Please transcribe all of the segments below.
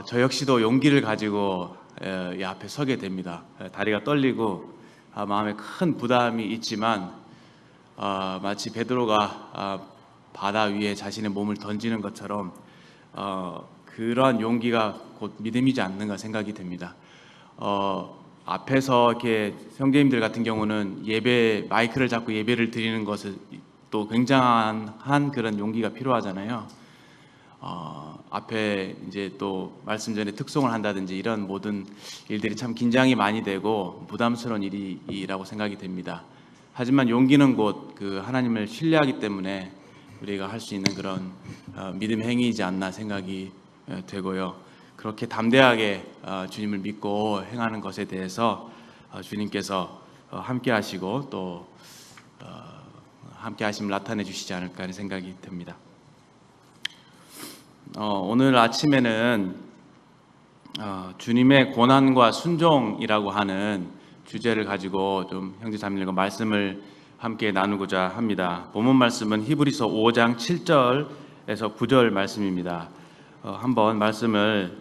저 역시도 용기를 가지고 이 앞에 서게 됩니다. 다리가 떨리고 마음에 큰 부담이 있지만 마치 베드로가 바다 위에 자신의 몸을 던지는 것처럼 그러한 용기가 곧 믿음이지 않는가 생각이 됩니다. 앞에서 이렇게 형제님들 같은 경우는 예배 마이크를 잡고 예배를 드리는 것은 또 굉장한 그런 용기가 필요하잖아요. 앞에 이제 또 말씀 전에 특송을 한다든지 이런 모든 일들이 참 긴장이 많이 되고 부담스러운 일이라고 생각이 됩니다. 하지만 용기는 곧 그 하나님을 신뢰하기 때문에 우리가 할 수 있는 그런 믿음 행위이지 않나 생각이 되고요. 그렇게 담대하게 주님을 믿고 행하는 것에 대해서 주님께서 함께 하시고 또 함께 하심을 나타내 주시지 않을까 하는 생각이 듭니다. 오늘 아침에는 주님의 고난과 순종이라고 하는 주제를 가지고 좀 형제자매들과 말씀을 함께 나누고자 합니다. 본문 말씀은 히브리서 5장 7절에서 9절 말씀입니다. 한번 말씀을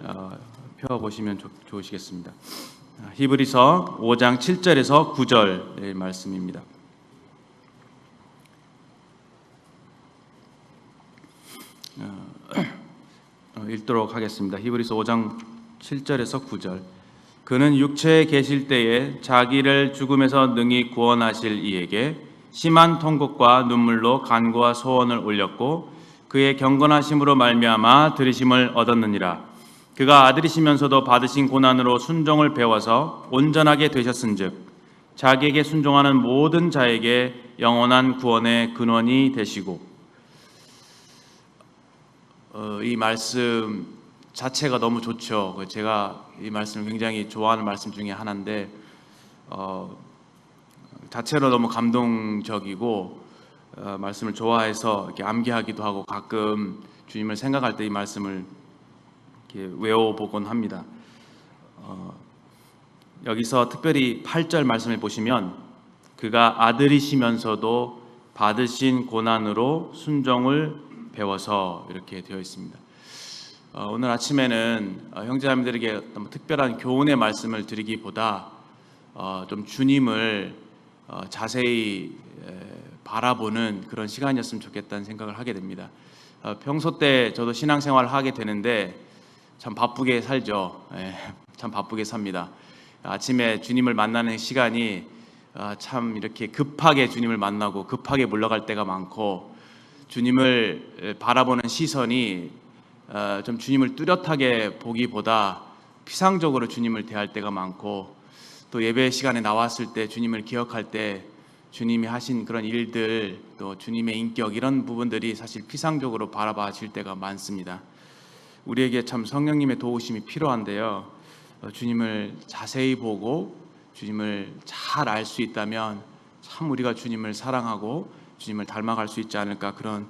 펴보시면 좋으시겠습니다. 히브리서 5장 7절에서 9절의 말씀입니다. 읽도록 하겠습니다. 히브리서 5장 7절에서 9절. 그는 육체에 계실 때에 자기를 죽음에서 능히 구원하실 이에게 심한 통곡과 눈물로 간구와 소원을 올렸고 그의 경건하심으로 말미암아 들으심을 얻었느니라. 그가 아들이시면서도 받으신 고난으로 순종을 배워서 온전하게 되셨은즉 자기에게 순종하는 모든 자에게 영원한 구원의 근원이 되시고. 이 말씀 자체가 너무 좋죠. 제가 이 말씀을 굉장히 좋아하는 말씀 중에 하나인데 자체로 너무 감동적이고 말씀을 좋아해서 이렇게 암기하기도 하고 가끔 주님을 생각할 때 이 말씀을 이렇게 외워보곤 합니다. 여기서 특별히 8절 말씀을 보시면 그가 아들이시면서도 받으신 고난으로 순종을 배워서 이렇게 되어 있습니다. 오늘 아침에는 형제자매들에게 특별한 교훈의 말씀을 드리기보다 좀 주님을 자세히 바라보는 그런 시간이었으면 좋겠다는 생각을 하게 됩니다. 평소 때 저도 신앙생활을 하게 되는데 참 바쁘게 살죠. 참 바쁘게 삽니다. 아침에 주님을 만나는 시간이 참 이렇게 급하게 주님을 만나고 급하게 물러갈 때가 많고 주님을 바라보는 시선이 좀 주님을 뚜렷하게 보기보다 피상적으로 주님을 대할 때가 많고 또 예배 시간에 나왔을 때 주님을 기억할 때 주님이 하신 그런 일들 또 주님의 인격 이런 부분들이 사실 피상적으로 바라봐질 때가 많습니다. 우리에게 참 성령님의 도우심이 필요한데요. 주님을 자세히 보고 주님을 잘 알 수 있다면 참 우리가 주님을 사랑하고 주님을 닮아갈 수 있지 않을까 그런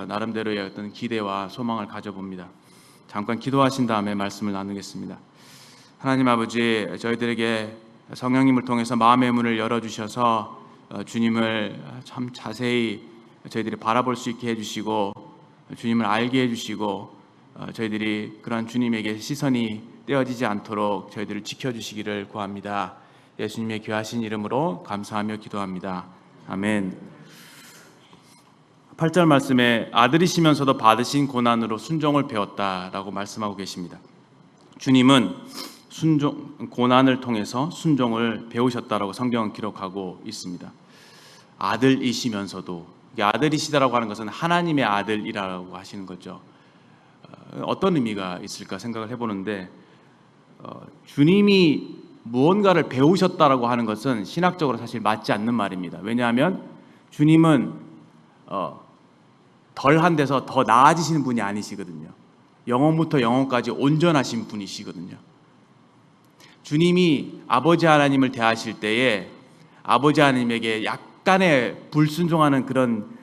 나름대로의 어떤 기대와 소망을 가져봅니다. 잠깐 기도하신 다음에 말씀을 나누겠습니다. 하나님 아버지, 저희들에게 성령님을 통해서 마음의 문을 열어주셔서 주님을 참 자세히 저희들이 바라볼 수 있게 해주시고 주님을 알게 해주시고 저희들이 그런 주님에게 시선이 떼어지지 않도록 저희들을 지켜주시기를 구합니다. 예수님의 귀하신 이름으로 감사하며 기도합니다. 아멘. 8절 말씀에 아들이시면서도 받으신 고난으로 순종을 배웠다라고 말씀하고 계십니다. 주님은 고난을 통해서 순종을 배우셨다라고 성경은 기록하고 있습니다. 아들이시면서도, 아들이시다라고 하는 것은 하나님의 아들이라고 하시는 거죠. 어떤 의미가 있을까 생각을 해보는데 주님이 무언가를 배우셨다라고 하는 것은 신학적으로 사실 맞지 않는 말입니다. 왜냐하면 주님은 덜한 데서 더 나아지시는 분이 아니시거든요. 영원부터 영원까지 온전하신 분이시거든요. 주님이 아버지 하나님을 대하실 때에 아버지 하나님에게 약간의 불순종하는 그런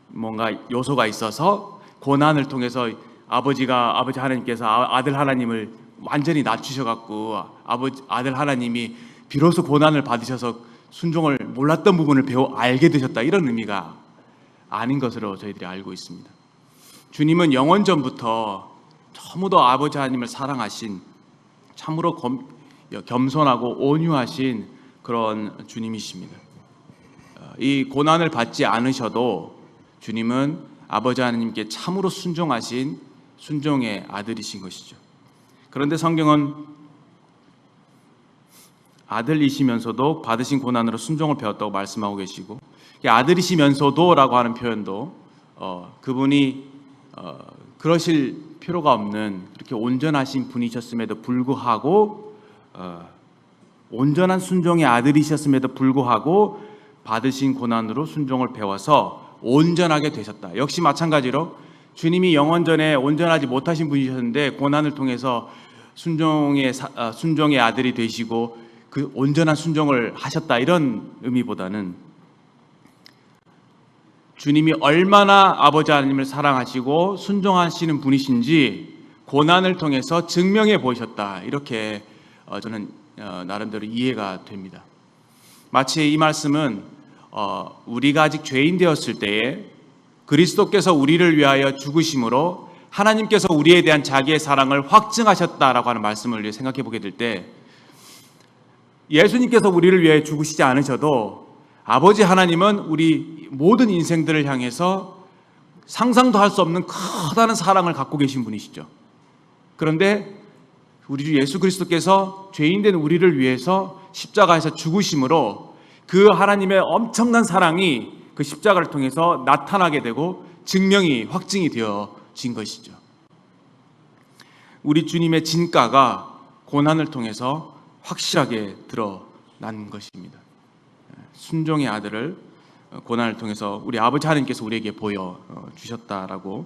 뭔가 요소가 있어서 고난을 통해서 아버지 하나님께서 아들 하나님을 완전히 낮추셔갖고 아들 하나님이 비로소 고난을 받으셔서 순종을 몰랐던 부분을 알게 되셨다, 이런 의미가 아닌 것으로 저희들이 알고 있습니다. 주님은 영원전부터 너무도 아버지 하나님을 사랑하신, 참으로 겸손하고 온유하신 그런 주님이십니다. 이 고난을 받지 않으셔도 주님은 아버지 하나님께 참으로 순종하신 순종의 아들이신 것이죠. 그런데 성경은 아들이시면서도 받으신 고난으로 순종을 배웠다고 말씀하고 계시고, 아들이시면서도라고 하는 표현도 그분이 그러실 필요가 없는 그렇게 온전하신 분이셨음에도 불구하고, 온전한 순종의 아들이셨음에도 불구하고 받으신 고난으로 순종을 배워서 온전하게 되셨다. 역시 마찬가지로 주님이 영원전에 온전하지 못하신 분이셨는데 고난을 통해서 순종의 아들이 되시고 그 온전한 순종을 하셨다, 이런 의미보다는 주님이 얼마나 아버지 하나님을 사랑하시고 순종하시는 분이신지 고난을 통해서 증명해 보이셨다, 이렇게 저는 나름대로 이해가 됩니다. 마치 이 말씀은 우리가 아직 죄인 되었을 때에 그리스도께서 우리를 위하여 죽으심으로 하나님께서 우리에 대한 자기의 사랑을 확증하셨다라고 하는 말씀을 생각해 보게 될 때, 예수님께서 우리를 위해 죽으시지 않으셔도 아버지 하나님은 우리 모든 인생들을 향해서 상상도 할 수 없는 커다란 사랑을 갖고 계신 분이시죠. 그런데 우리 주 예수 그리스도께서 죄인된 우리를 위해서 십자가에서 죽으심으로 그 하나님의 엄청난 사랑이 그 십자가를 통해서 나타나게 되고 증명이 확증이 되어진 것이죠. 우리 주님의 진가가 고난을 통해서 확실하게 드러난 것입니다. 순종의 아들을 고난을 통해서 우리 아버지 하나님께서 우리에게 보여주셨다라고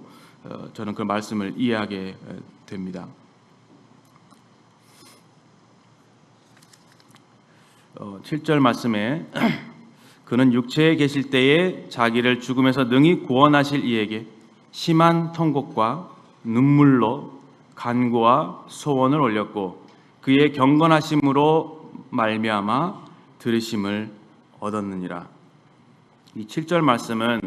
저는 그 말씀을 이해하게 됩니다. 7절 말씀에 그는 육체에 계실 때에 자기를 죽음에서 능히 구원하실 이에게 심한 통곡과 눈물로 간구와 소원을 올렸고 그의 경건하심으로 말미암아 들으심을 얻었느니라. 이 7절 말씀은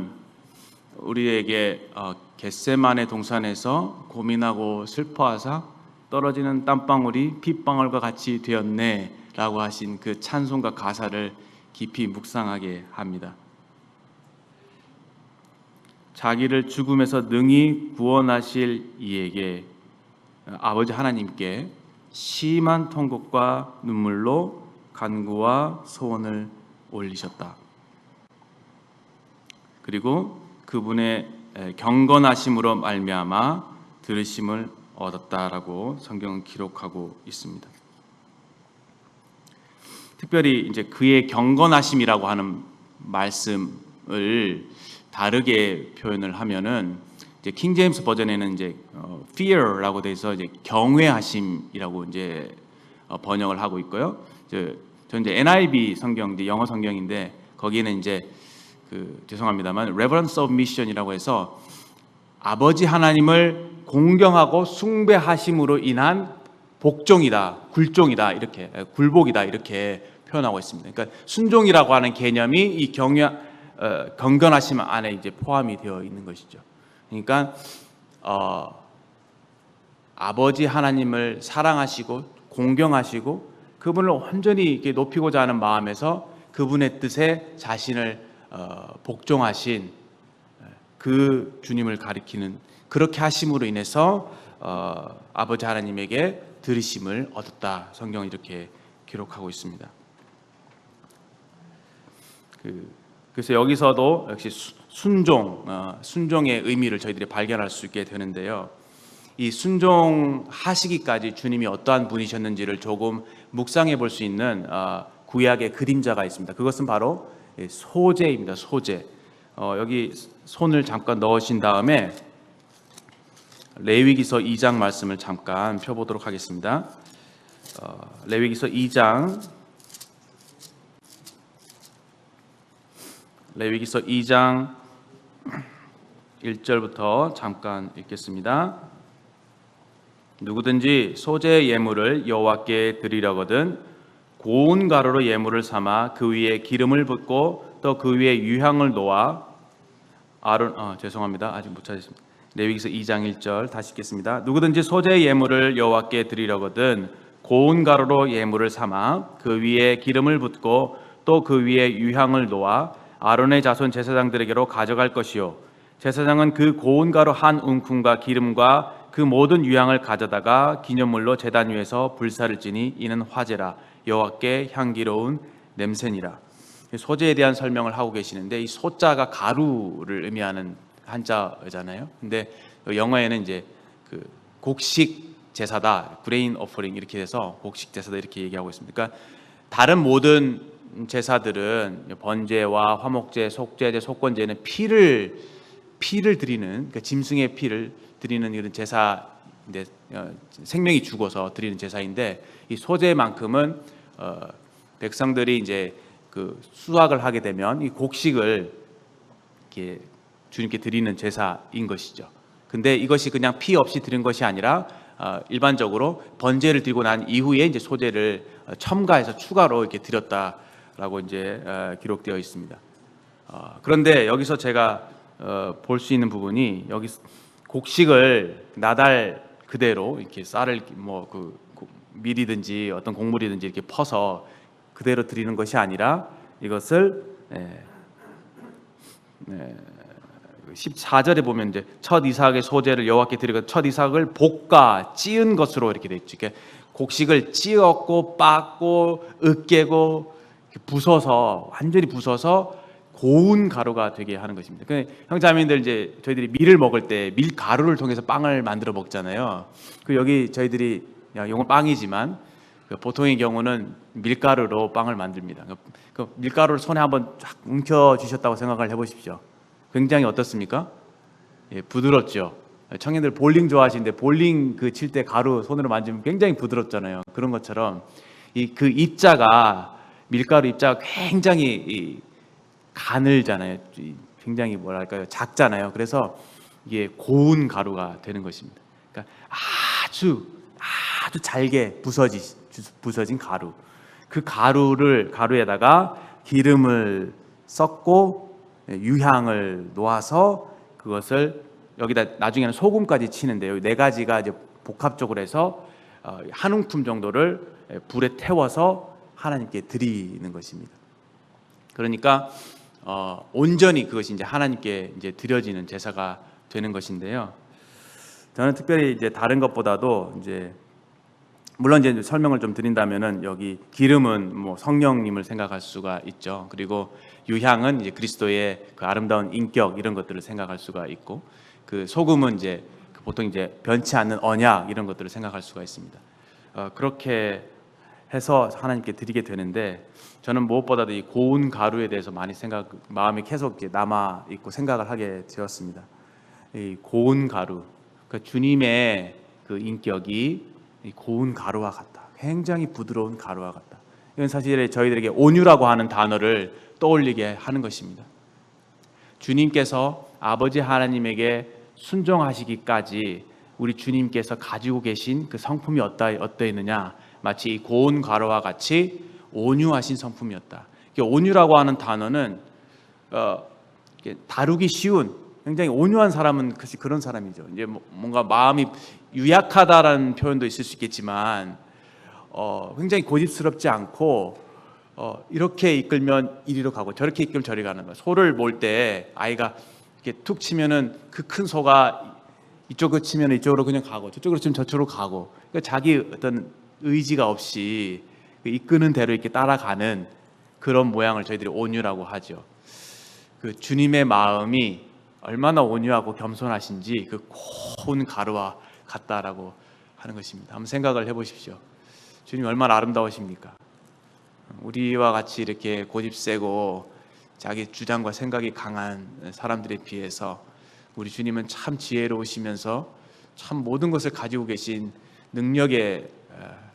우리에게 겟세마네 동산에서 고민하고 슬퍼하사 떨어지는 땀방울이 핏방울과 같이 되었네 라고 하신 그 찬송가 가사를 깊이 묵상하게 합니다. 자기를 죽음에서 능히 구원하실 이에게, 아버지 하나님께 심한 통곡과 눈물로 간구와 소원을 올리셨다. 그리고 그분의 경건하심으로 말미암아 들으심을 얻었다라고 성경은 기록하고 있습니다. 특별히 이제 그의 경건하심이라고 하는 말씀을 다르게 표현을 하면은 이제 킹 제임스 버전에는 이제 fear라고 돼 있어 이제 경외하심이라고 이제 번역을 하고 있고요. 저는 이제 NIV 성경, 이제 영어 성경인데 거기에는 이제 죄송합니다만 reverence of mission이라고 해서 아버지 하나님을 공경하고 숭배하심으로 인한 복종이다, 굴종이다, 이렇게 굴복이다, 이렇게 표현하고 있습니다. 그러니까 순종이라고 하는 개념이 이 경건하심 안에 이제 포함이 되어 있는 것이죠. 그러니까 아버지 하나님을 사랑하시고 공경하시고 그분을 온전히 이렇게 높이고자 하는 마음에서 그분의 뜻에 자신을 복종하신 그 주님을 가리키는, 그렇게 하심으로 인해서 아버지 하나님에게 들으심을 얻었다. 성경은 이렇게 기록하고 있습니다. 그래서 여기서도 역시 순종의 의미를 저희들이 발견할 수 있게 되는데요. 이 순종하시기까지 주님이 어떠한 분이셨는지를 조금 묵상해 볼 수 있는 구약의 그림자가 있습니다. 그것은 바로 소재입니다. 소재. 여기 손을 잠깐 넣으신 다음에 레위기서 2장 말씀을 잠깐 펴보도록 하겠습니다. 레위기서 2장 1절부터 잠깐 읽겠습니다. 누구든지 소재의 예물을 여호와께 드리려거든 고운 가루로 예물을 삼아 그 위에 기름을 붓고 또 그 위에 유향을 놓아 죄송합니다. 아직 못 찾았습니다. 레위기서 2장 1절 다시 읽겠습니다. 누구든지 소재 예물을 여호와께 드리려거든 고운 가루로 예물을 삼아 그 위에 기름을 붓고 또 그 위에 유향을 놓아 아론의 자손 제사장들에게로 가져갈 것이요 제사장은 그 고운 가루 한 움큼과 기름과 그 모든 유향을 가져다가 기념물로 제단 위에서 불사를 지니 이는 화제라 여호와께 향기로운 냄새니라. 소재에 대한 설명을 하고 계시는데 이 소자가 가루를 의미하는 한자잖아요. 근데 영어에는 이제 그 곡식 제사다, grain offering 이렇게 해서 곡식 제사다 이렇게 얘기하고 있습니다. 그러니까 다른 모든 제사들은 번제와 화목제, 속죄제, 속건제는 피를 드리는, 그러니까 짐승의 피를 드리는 이런 제사인데 생명이 죽어서 드리는 제사인데 이 소제만큼은 백성들이 이제 그 수확을 하게 되면 이 곡식을 이렇게 주님께 드리는 제사인 것이죠. 근데 이것이 그냥 피 없이 드린 것이 아니라 일반적으로 번제를 드리고 난 이후에 이제 소제를 첨가해서 추가로 이렇게 드렸다라고 이제 기록되어 있습니다. 그런데 여기서 제가 볼 수 있는 부분이 여기 곡식을 나달 그대로 이렇게 쌀을 밀이든지 어떤 곡물이든지 이렇게 퍼서 그대로 드리는 것이 아니라 이것을 14절에 보면 이제 첫 이삭의 소재를 여호와께 드리고 첫 이삭을 볶아 찌은 것으로 이렇게 돼 있죠. 그러니까 곡식을 찌었고 빻고 으깨고 부숴서 완전히 부숴서 고운 가루가 되게 하는 것입니다. 형제자매님들 이제 저희들이 밀을 먹을 때 밀 가루를 통해서 빵을 만들어 먹잖아요. 그 여기 저희들이 용어 빵이지만 보통의 경우는 밀가루로 빵을 만듭니다. 그 밀가루를 손에 한번 쫙 뭉쳐 주셨다고 생각을 해보십시오. 굉장히 어떻습니까? 부드럽죠. 청년들 볼링 좋아하시는데 볼링 그 칠 때 가루 손으로 만지면 굉장히 부드럽잖아요. 그런 것처럼 그 입자가 밀가루 입자가 굉장히 가늘잖아요. 굉장히 뭐랄까요, 작잖아요. 그래서 이게 고운 가루가 되는 것입니다. 그러니까 아주 잘게 부서진 가루. 그 가루에다가 기름을 섞고 유향을 놓아서 그것을 여기다 나중에는 소금까지 치는데요. 네 가지가 이제 복합적으로 해서 한 움큼 정도를 불에 태워서 하나님께 드리는 것입니다. 그러니까 온전히 그것이 이제 하나님께 이제 드려지는 제사가 되는 것인데요. 저는 특별히 이제 다른 것보다도 이제 물론 이제 설명을 좀 드린다면은 여기 기름은 뭐 성령님을 생각할 수가 있죠. 그리고 유향은 이제 그리스도의 그 아름다운 인격 이런 것들을 생각할 수가 있고, 그 소금은 이제 보통 이제 변치 않는 언약 이런 것들을 생각할 수가 있습니다. 그렇게 해서 하나님께 드리게 되는데 저는 무엇보다도 이 고운 가루에 대해서 많이 마음이 계속 남아 있고 생각을 하게 되었습니다. 이 고운 가루, 그러니까 주님의 그 인격이 이 고운 가루와 같다. 굉장히 부드러운 가루와 같다. 이건 사실 저희들에게 온유라고 하는 단어를 떠올리게 하는 것입니다. 주님께서 아버지 하나님에게 순종하시기까지 우리 주님께서 가지고 계신 그 성품이 어떠했느냐? 마치 이 고운 가루와 같이 온유하신 성품이었다. 온유라고 하는 단어는 다루기 쉬운, 굉장히 온유한 사람은 그런 사람이죠. 이제 뭔가 마음이 유약하다라는 표현도 있을 수 있겠지만 굉장히 고집스럽지 않고 이렇게 이끌면 이리로 가고 저렇게 이끌면 저리 가는 거예요. 소를 몰 때 아이가 이렇게 툭 치면은 그 큰 소가 이쪽으로 치면 이쪽으로 그냥 가고 저쪽으로 치면 저쪽으로 가고, 그러니까 자기 어떤 의지가 없이 이끄는 대로 이렇게 따라가는 그런 모양을 저희들이 온유라고 하죠. 그 주님의 마음이 얼마나 온유하고 겸손하신지 그 고운 가루와 같다라고 하는 것입니다. 한번 생각을 해보십시오. 주님 얼마나 아름다우십니까? 우리와 같이 이렇게 고집 세고 자기 주장과 생각이 강한 사람들에 비해서 우리 주님은 참 지혜로우시면서 참 모든 것을 가지고 계신 능력의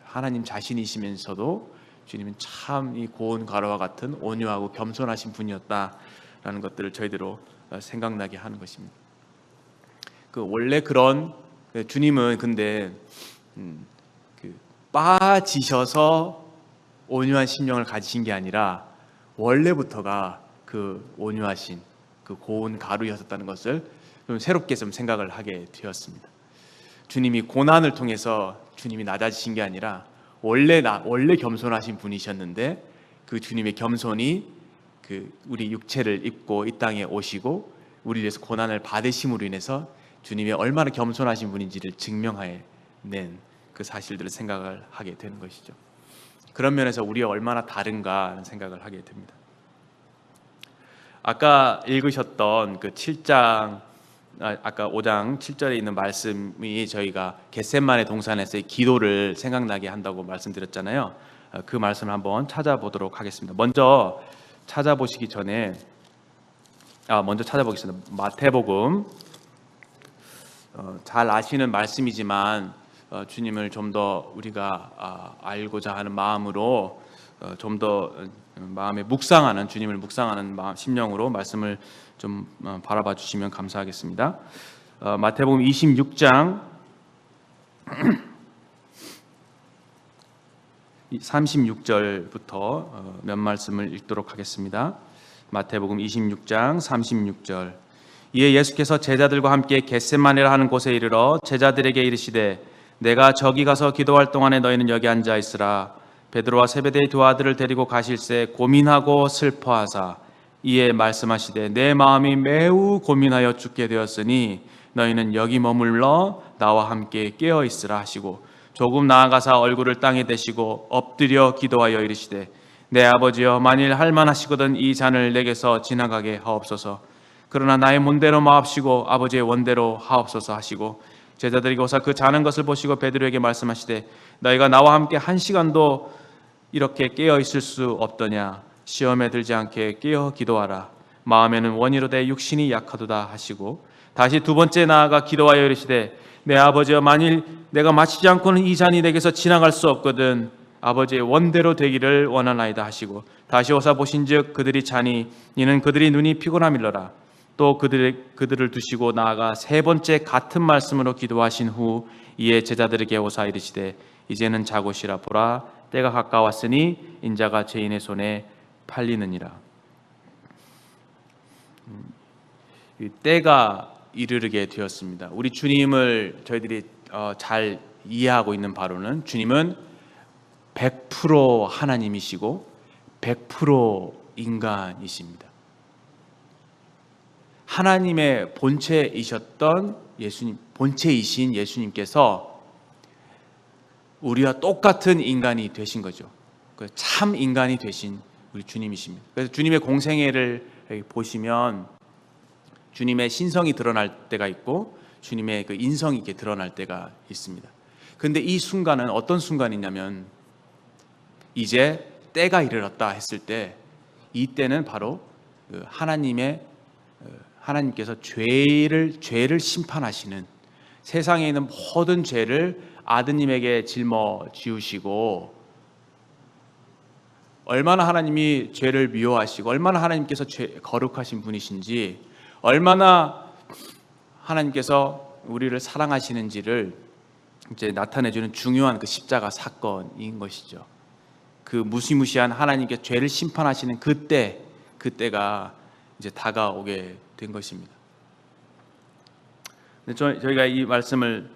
하나님 자신이시면서도 주님은 참 이 고운 가루와 같은 온유하고 겸손하신 분이었다라는 것들을 저희들로 생각나게 하는 것입니다. 원래 그런 주님은 근데 빠지셔서 온유한 심령을 가지신 게 아니라 원래부터가 그 온유하신 그 고운 가루였었다는 것을 좀 새롭게 좀 생각을 하게 되었습니다. 주님이 고난을 통해서 주님이 낮아지신 게 아니라 원래 겸손하신 분이셨는데 그 주님의 겸손이 그 우리 육체를 입고 이 땅에 오시고 우리 위해서 고난을 받으심으로 인해서 주님이 얼마나 겸손하신 분인지를 증명해 낸 그 사실들을 생각을 하게 되는 것이죠. 그런 면에서 우리가 얼마나 다른가 하는 생각을 하게 됩니다. 아까 읽으셨던 그 7장 아까 5장 7절에 있는 말씀이 저희가 겟세마네 동산에서의 기도를 생각나게 한다고 말씀드렸잖아요. 그 말씀을 한번 찾아보도록 하겠습니다. 먼저 찾아보시기 전에 마태복음 잘 아시는 말씀이지만 주님을 좀 더 우리가 알고자 하는 마음으로 좀 더 마음에 묵상하는 주님을 묵상하는 마음 심령으로 말씀을 좀 바라봐 주시면 감사하겠습니다. 마태복음 26장 36절부터 몇 말씀을 읽도록 하겠습니다. 마태복음 26장 36절. 이에 예수께서 제자들과 함께 겟세마네라 하는 곳에 이르러 제자들에게 이르시되 내가 저기 가서 기도할 동안에 너희는 여기 앉아 있으라. 베드로와 세베대의 두 아들을 데리고 가실새 고민하고 슬퍼하사 이에 말씀하시되 내 마음이 매우 고민하여 죽게 되었으니 너희는 여기 머물러 나와 함께 깨어 있으라 하시고 조금 나아가사 얼굴을 땅에 대시고 엎드려 기도하여 이르시되 내 아버지여 만일 할만하시거든 이 잔을 내게서 지나가게 하옵소서. 그러나 나의 문대로 마옵시고 아버지의 원대로 하옵소서 하시고 제자들이 오사 그 자는 것을 보시고 베드로에게 말씀하시되 너희가 나와 함께 한 시간도 이렇게 깨어 있을 수 없더냐. 시험에 들지 않게 깨어 기도하라. 마음에는 원이로되 육신이 약하도다 하시고 다시 두 번째 나아가 기도하여 이르시되 내 아버지여 만일 내가 마시지 않고는 이 잔이 내게서 지나갈 수 없거든 아버지의 원대로 되기를 원하나이다 하시고 다시 오사 보신즉 그들이 자니 이는 그들이 눈이 피곤함일러라. 또 그들을 두시고 나아가 세 번째 같은 말씀으로 기도하신 후 이에 제자들에게 오사 이르시되 이제는 자고시라. 보라 때가 가까웠으니 인자가 죄인의 손에 팔리느니라. 때가 이르게 되었습니다. 우리 주님을 저희들이 잘 이해하고 있는 바로는 주님은 100% 하나님이시고 100% 인간이십니다. 하나님의 본체이셨던 본체이신 예수님께서 우리와 똑같은 인간이 되신 거죠. 참 인간이 되신 우리 주님이십니다. 그래서 주님의 공생애를 보시면 주님의 신성이 드러날 때가 있고 주님의 그 인성이 이렇게 드러날 때가 있습니다. 그런데 이 순간은 어떤 순간이냐면 이제 때가 이르렀다 했을 때 이때는 바로 하나님께서 죄를 심판하시는 세상에 있는 모든 죄를 아드님에게 짊어지우시고 얼마나 하나님이 죄를 미워하시고 얼마나 하나님께서 거룩하신 분이신지 얼마나 하나님께서 우리를 사랑하시는지를 이제 나타내주는 중요한 그 십자가 사건인 것이죠. 그 무시무시한 하나님께 죄를 심판하시는 그때가 이제 다가오게 된 것입니다. 근데 저희가 이 말씀을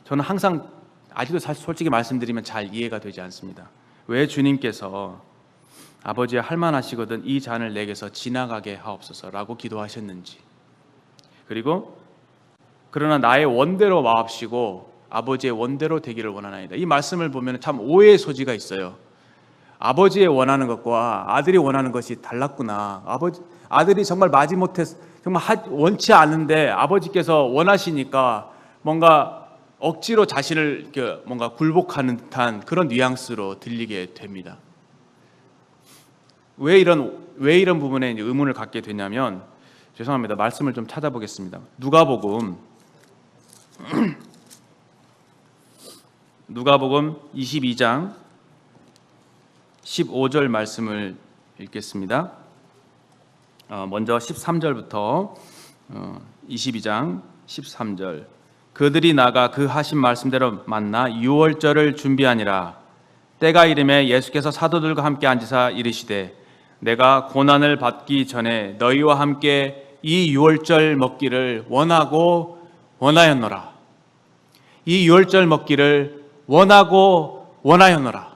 저는 항상 아직도 솔직히 말씀드리면 잘 이해가 되지 않습니다. 왜 주님께서 아버지야 할만하시거든 이 잔을 내게서 지나가게 하옵소서라고 기도하셨는지, 그리고 그러나 나의 원대로 마옵시고 아버지의 원대로 되기를 원하나이다. 이 말씀을 보면 참 오해의 소지가 있어요. 아버지의 원하는 것과 아들이 원하는 것이 달랐구나. 아들이 정말 마지못해 정말 원치 않은데 아버지께서 원하시니까 뭔가 억지로 자신을 뭔가 굴복하는 듯한 그런 뉘앙스로 들리게 됩니다. 왜 이런 부분에 이제 의문을 갖게 되냐면, 죄송합니다. 말씀을 좀 찾아보겠습니다. 누가복음 22장 15절 말씀을 읽겠습니다. 먼저 13절부터 22장 13절. 그들이 나가 그 하신 말씀대로 만나 유월절을 준비하니라. 때가 이름에 예수께서 사도들과 함께 앉으사 이르시되 내가 고난을 받기 전에 너희와 함께 이 유월절 먹기를 원하고 원하였노라. 이 유월절 먹기를 원하고 원하였노라.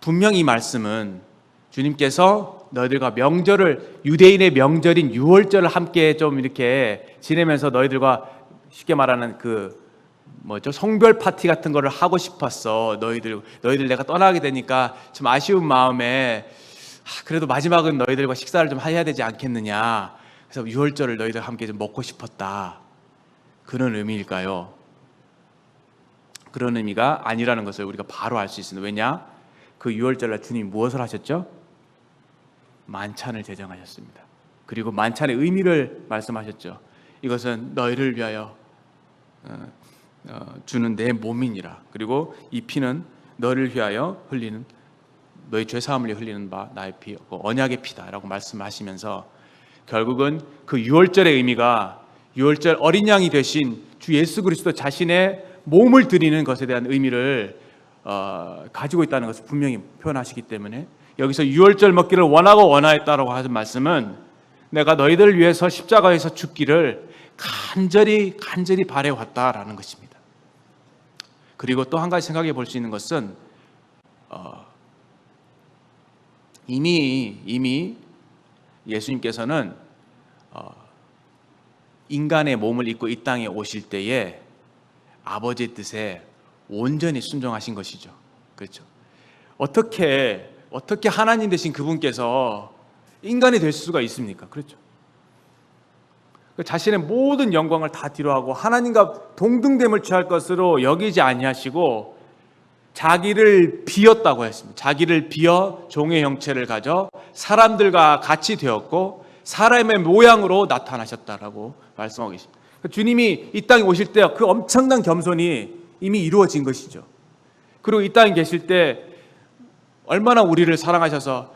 분명 이 말씀은 주님께서 너희들과 명절을, 유대인의 명절인 유월절을 함께 좀 이렇게 지내면서 너희들과 쉽게 말하는 성별 파티 같은 거를 하고 싶었어. 너희들 내가 떠나게 되니까 좀 아쉬운 마음에 그래도 마지막은 너희들과 식사를 좀 해야 되지 않겠느냐. 그래서 유월절을 너희들 함께 좀 먹고 싶었다. 그런 의미일까요? 그런 의미가 아니라는 것을 우리가 바로 알 수 있습니다. 왜냐? 그 유월절날 주님이 무엇을 하셨죠? 만찬을 제정하셨습니다. 그리고 만찬의 의미를 말씀하셨죠. 이것은 너희를 위하여 주는 내 몸이니라. 그리고 이 피는 너를 위하여 흘리는, 너희 죄사함을 위해 흘리는 바 나의 피, 언약의 피다라고 말씀하시면서 결국은 그 유월절의 의미가 유월절 어린 양이 되신 주 예수 그리스도 자신의 몸을 드리는 것에 대한 의미를 가지고 있다는 것을 분명히 표현하시기 때문에 여기서 유월절 먹기를 원하고 원하였다라고 하는 말씀은 내가 너희들을 위해서 십자가에서 죽기를 간절히 바래왔다라는 것입니다. 그리고 또 한 가지 생각해 볼 수 있는 것은 이미 예수님께서는 인간의 몸을 입고 이 땅에 오실 때에 아버지의 뜻에 온전히 순종하신 것이죠. 그렇죠? 어떻게 하나님 되신 그분께서 인간이 될 수가 있습니까? 그렇죠? 자신의 모든 영광을 다 뒤로하고 하나님과 동등됨을 취할 것으로 여기지 아니하시고 자기를 비었다고 했습니다. 자기를 비어 종의 형체를 가져 사람들과 같이 되었고 사람의 모양으로 나타나셨다라고 말씀하고 계십니다. 주님이 이 땅에 오실 때 그 엄청난 겸손이 이미 이루어진 것이죠. 그리고 이 땅에 계실 때 얼마나 우리를 사랑하셔서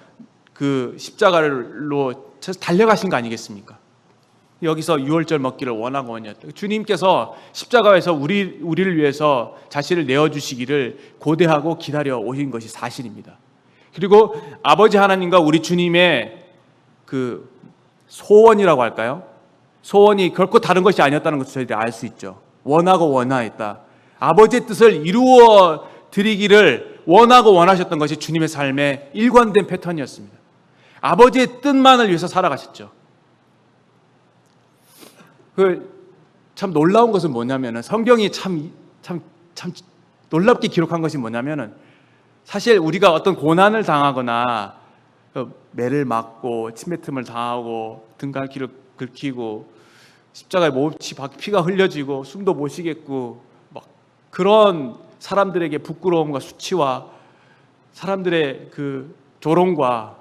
그 십자가로 달려가신 거 아니겠습니까? 여기서 유월절 먹기를 원하고 원하였다. 주님께서 십자가에서 우리를 위해서 자신을 내어주시기를 고대하고 기다려 오신 것이 사실입니다. 그리고 아버지 하나님과 우리 주님의 그 소원이라고 할까요? 소원이 결코 다른 것이 아니었다는 것을 저희들이 알 수 있죠. 원하고 원하였다. 아버지의 뜻을 이루어 드리기를 원하고 원하셨던 것이 주님의 삶의 일관된 패턴이었습니다. 아버지의 뜻만을 위해서 살아가셨죠. 참 놀라운 것은 뭐냐면은 성경이 참 놀랍게 기록한 것이 뭐냐면은 사실 우리가 어떤 고난을 당하거나 매를 맞고 침뱉음을 당하고 등갈기를 긁히고 십자가에 몹시 피가 흘려지고 숨도 못 쉬겠고 막 그런 사람들에게 부끄러움과 수치와 사람들의 그 조롱과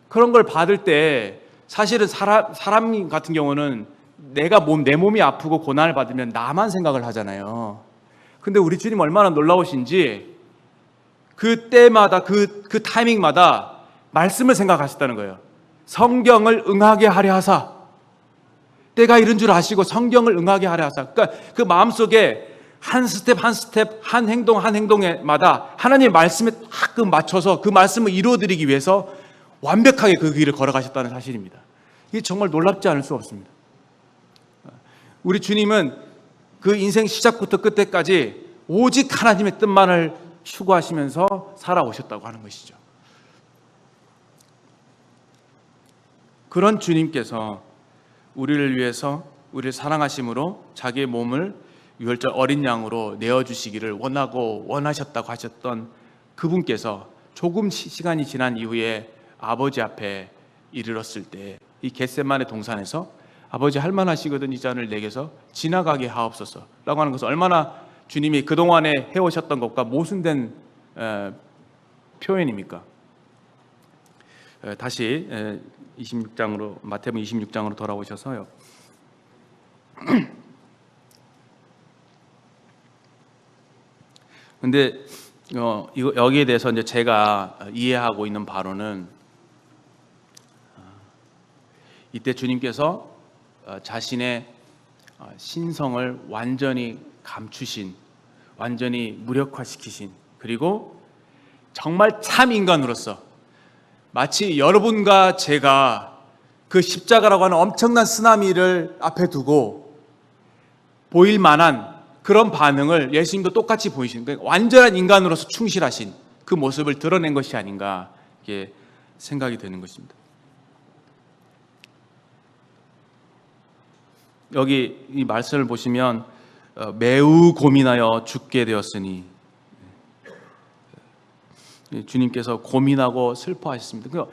그런 걸 받을 때 사실은 사람 같은 경우는 내 몸이 아프고 고난을 받으면 나만 생각을 하잖아요. 근데 우리 주님 얼마나 놀라우신지 그 때마다 그 타이밍마다 말씀을 생각하셨다는 거예요. 성경을 응하게 하려 하사. 때가 이른 줄 아시고 성경을 응하게 하려 하사. 그러니까 그 마음속에 한 스텝 한 행동마다 하나님의 말씀에 딱 맞춰서 그 말씀을 이루어드리기 위해서 완벽하게 그 길을 걸어가셨다는 사실입니다. 이게 정말 놀랍지 않을 수 없습니다. 우리 주님은 그 인생 시작부터 끝까지 오직 하나님의 뜻만을 추구하시면서 살아오셨다고 하는 것이죠. 그런 주님께서 우리를 위해서 우리를 사랑하심으로 자기의 몸을 유월절 어린 양으로 내어주시기를 원하고 원하셨다고 하셨던 그분께서 조금 시간이 지난 이후에 아버지 앞에 이르렀을 때 이 겟세마네 동산에서 아버지 할만하시거든 이 잔을 내게서 지나가게 하옵소서 라고 하는 것은 얼마나 주님이 그동안에 해오셨던 것과 모순된 표현입니까? 다시 26장으로 마태복음 26장으로 돌아오셔서요. 근데 여기에 대해서 이제 제가 이해하고 있는 바로는 이때 주님께서 자신의 신성을 완전히 감추신, 완전히 무력화시키신, 그리고 정말 참 인간으로서 마치 여러분과 제가 그 십자가라고 하는 엄청난 쓰나미를 앞에 두고 보일 만한 그런 반응을 예수님도 똑같이 보이시는 거예요. 완전한 인간으로서 충실하신 그 모습을 드러낸 것이 아닌가 이게 생각이 되는 것입니다. 여기 이 말씀을 보시면 매우 고민하여 죽게 되었으니, 주님께서 고민하고 슬퍼하셨습니다.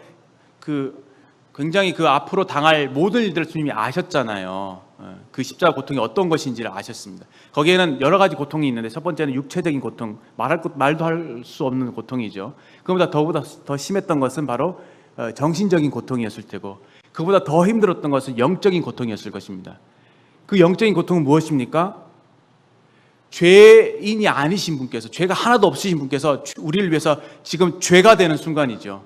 굉장히 그 앞으로 당할 모든 일들을 주님이 아셨잖아요. 그 십자가 고통이 어떤 것인지를 아셨습니다. 거기에는 여러 가지 고통이 있는데 첫 번째는 육체적인 고통, 말도 할 수 없는 고통이죠. 그보다 더 심했던 것은 바로 정신적인 고통이었을 테고, 그보다 더 힘들었던 것은 영적인 고통이었을 것입니다. 그 영적인 고통은 무엇입니까? 죄인이 아니신 분께서, 죄가 하나도 없으신 분께서 우리를 위해서 지금 죄가 되는 순간이죠.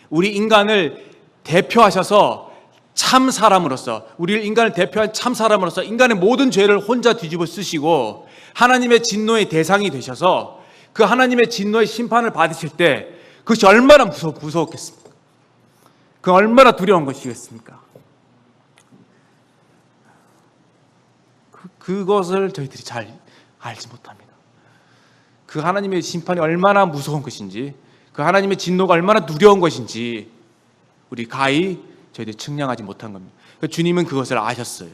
우리 인간을 대표하셔서 참 사람으로서, 우리를 인간을 대표한 참 사람으로서 인간의 모든 죄를 혼자 뒤집어 쓰시고 하나님의 진노의 대상이 되셔서 그 하나님의 진노의 심판을 받으실 때 그것이 얼마나 무서웠겠습니까? 그 얼마나 두려운 것이겠습니까? 그것을 저희들이 잘 알지 못합니다. 그 하나님의 심판이 얼마나 무서운 것인지, 그 하나님의 진노가 얼마나 두려운 것인지 우리 가히 저희들이 측량하지 못한 겁니다. 주님은 그것을 아셨어요.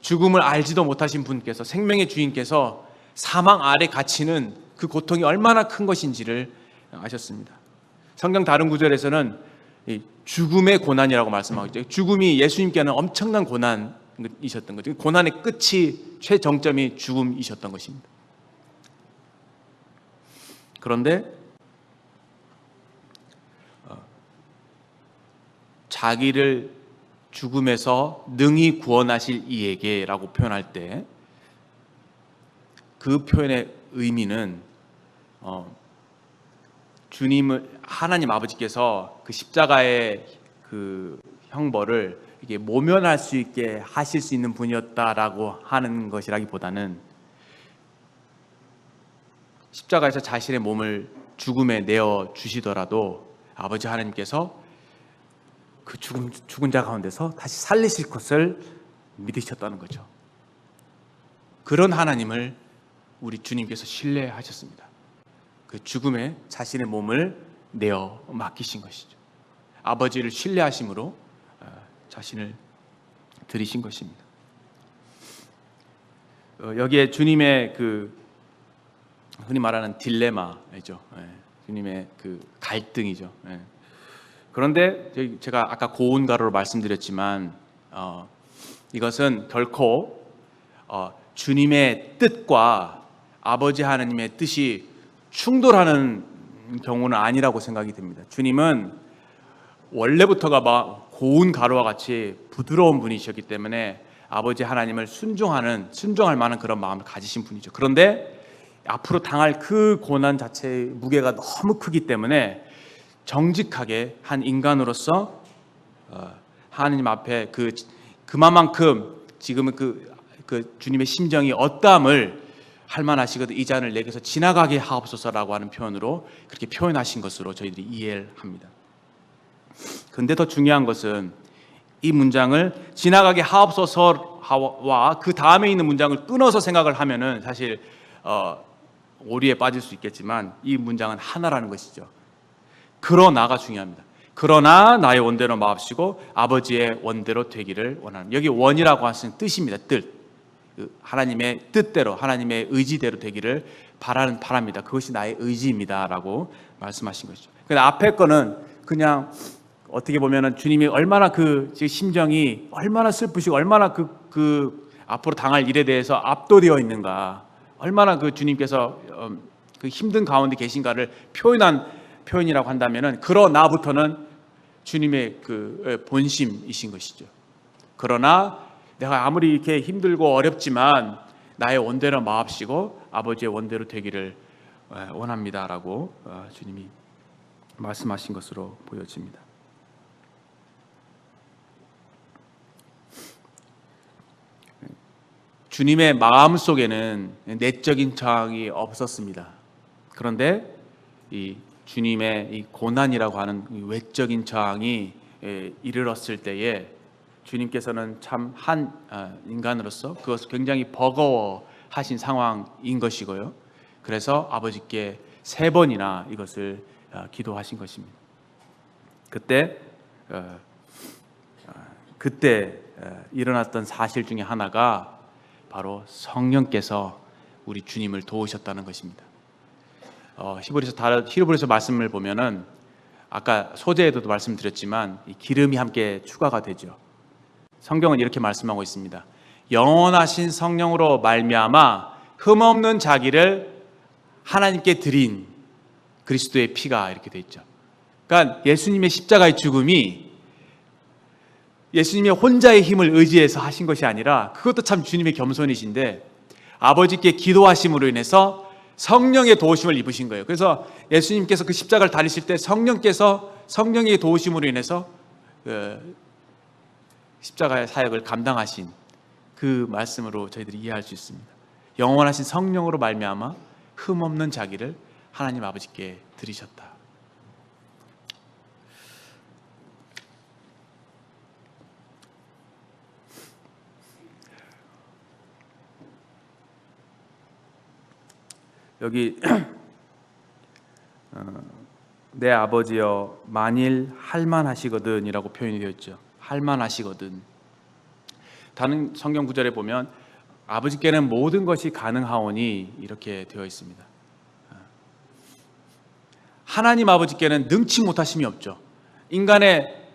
죽음을 알지도 못하신 분께서, 생명의 주인께서 사망 아래 갇히는 그 고통이 얼마나 큰 것인지를 아셨습니다. 성경 다른 구절에서는 죽음의 고난이라고 말씀하고 있죠. 죽음이 예수님께는 엄청난 고난이셨던 거죠. 고난의 끝이, 최정점이 죽음이셨던 것입니다. 그런데 자기를 죽음에서 능히 구원하실 이에게라고 표현할 때 그 표현의 의미는 주님을, 하나님 아버지께서 그 십자가의 그 형벌을 이게 모면할 수 있게 하실 수 있는 분이었다라고 하는 것이라기보다는 십자가에서 자신의 몸을 죽음에 내어 주시더라도 아버지 하나님께서 그 죽은 자 가운데서 다시 살리실 것을 믿으셨다는 거죠. 그런 하나님을 우리 주님께서 신뢰하셨습니다. 그 죽음에 자신의 몸을 내어 맡기신 것이죠. 아버지를 신뢰하심으로 자신을 드리신 것입니다. 여기에 주님의 그 흔히 말하는 딜레마죠. 주님의 그 갈등이죠. 그런데 제가 아까 고운가루로 말씀드렸지만 이것은 결코 주님의 뜻과 아버지 하나님의 뜻이 충돌하는 경우는 아니라고 생각이 듭니다. 주님은 원래부터가 막 고운 가루와 같이 부드러운 분이셨기 때문에 아버지 하나님을 순종할 만한 그런 마음을 가지신 분이죠. 그런데 앞으로 당할 그 고난 자체의 무게가 너무 크기 때문에 정직하게 한 인간으로서 하나님 앞에 그만큼 지금은 그 주님의 심정이 어떠함을 할 만하시거든 이 잔을 내게서 지나가게 하옵소서라고 하는 표현으로 그렇게 표현하신 것으로 저희들이 이해를 합니다. 근데 더 중요한 것은 이 문장을 지나가게 하옵소서와 그 다음에 있는 문장을 끊어서 생각을 하면은 사실 오리에 빠질 수 있겠지만 이 문장은 하나라는 것이죠. 그러나가 중요합니다. 그러나 나의 원대로 마옵시고 아버지의 원대로 되기를 원하는, 여기 원이라고 하시는 뜻입니다. 뜻. 하나님의 뜻대로, 하나님의 의지대로 되기를 바랍니다. 그것이 나의 의지입니다라고 말씀하신 것이죠. 근데 앞에 거는 그냥 어떻게 보면은 주님이 얼마나 그 심정이 얼마나 슬프시고 얼마나 그 앞으로 당할 일에 대해서 압도되어 있는가, 얼마나 그 주님께서 그 힘든 가운데 계신가를 표현한 표현이라고 한다면은 그러나부터는 주님의 그 본심이신 것이죠. 그러나 내가 아무리 이렇게 힘들고 어렵지만 나의 원대로 마옵시고 아버지의 원대로 되기를 원합니다라고 주님이 말씀하신 것으로 보여집니다. 주님의 마음 속에는 내적인 저항이 없었습니다. 그런데 이 주님의 이 고난이라고 하는 이 외적인 저항이 이르렀을 때에 주님께서는 참 한 인간으로서 그것을 굉장히 버거워하신 상황인 것이고요. 그래서 아버지께 3번이나 이것을 기도하신 것입니다. 그때 일어났던 사실 중에 하나가 바로 우리 주님을 도우셨다는 것입니다. 히브리서 말씀을 보면은 아까 소재에도 말씀드렸지만 이 기름이 함께 추가가 되죠. 성경은 이렇게 말씀하고 있습니다. 영원하신 성령으로 말미암아 흠없는 자기를 하나님께 드린 그리스도의 피가 이렇게 돼 있죠. 그러니까 예수님의 십자가의 죽음이 예수님의 혼자의 힘을 의지해서 하신 것이 아니라, 그것도 참 주님의 겸손이신데 아버지께 기도하심으로 인해서 성령의 도우심을 입으신 거예요. 그래서 예수님께서 그 십자가를 달리실 때 성령의 도우심으로 인해서 십자가의 사역을 감당하신 그 말씀으로 저희들이 이해할 수 있습니다. 영원하신 성령으로 말미암아 흠없는 자기를 하나님 아버지께 드리셨다. 여기 내 아버지여 만일 할만하시거든이라고 표현이 되어 있죠. 할만하시거든. 다른 성경 구절에 보면 아버지께는 모든 것이 가능하오니 이렇게 되어 있습니다. 하나님 아버지께는 능치 못하심이 없죠. 인간의